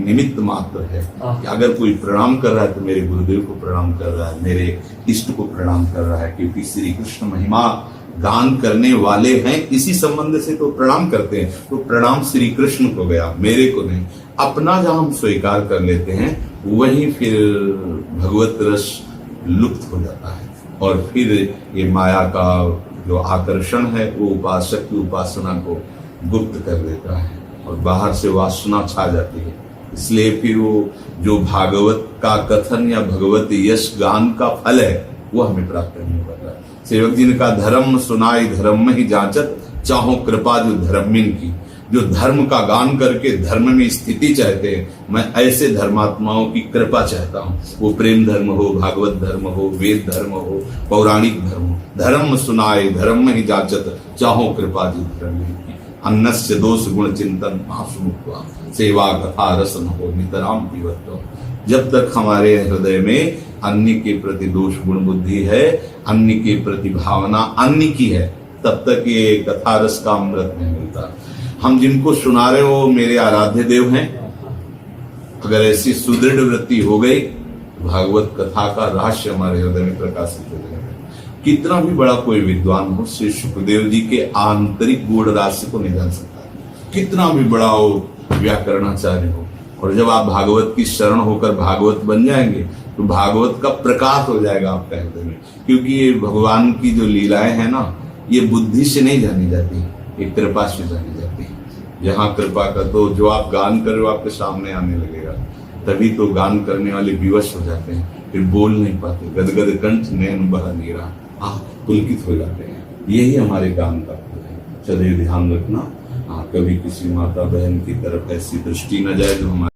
निमित्त मात्र है कि अगर कोई प्रणाम कर रहा है तो मेरे गुरुदेव को प्रणाम कर रहा है, मेरे इष्ट को प्रणाम कर रहा है, क्योंकि श्री कृष्ण महिमा गान करने वाले हैं, इसी संबंध से तो प्रणाम करते हैं। तो प्रणाम श्री कृष्ण को गया, मेरे को नहीं। अपना जहां हम स्वीकार कर लेते हैं वही फिर भगवत रस लुप्त हो जाता है, और फिर ये माया का जो आकर्षण है वो उपासक की उपासना को गुप्त कर देता है और बाहर से वासना छा जाती है। इसलिए फिर वो जो भागवत का कथन या भगवत यश गान का फल है वो हमें प्राप्त नहीं होता। सेवक जी ने कहा, धर्म सुनाई धर्म में ही जांचत, चाहो कृपा जो धर्मिन की। जो धर्म का गान करके धर्म में स्थिति चाहते हैं, मैं ऐसे धर्मात्माओं की कृपा चाहता हूँ। वो प्रेम धर्म हो, भागवत धर्म हो, वेद धर्म हो, पौराणिक धर्म हो। धर्म सुनाए धर्म में ही जांचत, चाहो कृपा जो धर्मिन की। अन्नस्य दोष गुण चिंतन आसुमुक्त्वा, सेवा कथा रसन हो नितराम पीवत्व। जब तक हमारे हृदय में अन्य के प्रति दोष गुण बुद्धि है, अन्य के प्रति भावना अन्य की है, तब तक ये कथा रस का अमृत नहीं मिलता। हम जिनको सुना रहे हो मेरे आराध्य देव हैं। अगर ऐसी सुदृढ़ वृत्ति हो गई, भागवत कथा का रहस्य हमारे हृदय में प्रकाशित हो जाएगा। कितना भी बड़ा कोई विद्वान हो, श्री सुखदेव जी के आंतरिक गुण राशि को नहीं जान सकता। कितना भी बड़ा हो व्याकरणाचार्य हो, और जब आप भागवत की शरण होकर भागवत बन जाएंगे तो भागवत का प्रकाश हो जाएगा आपके हृदय में। क्योंकि ये भगवान की जो लीलाएं हैं ना, ये बुद्धि से नहीं जानी जाती, ये कृपा से जानी जाती है। जहाँ कृपा का तो जो आप गान कर रहे हो आपके सामने आने लगेगा, तभी तो गान करने वाले विवश हो जाते हैं, फिर बोल नहीं पाते, गदगद कंठ नयन बह नीरा, पुलकित हो जाते हैं। यही हमारे गान का फल है। चलिए ध्यान रखना, कभी किसी माता बहन की तरफ ऐसी दृष्टि न जाए जो हमारे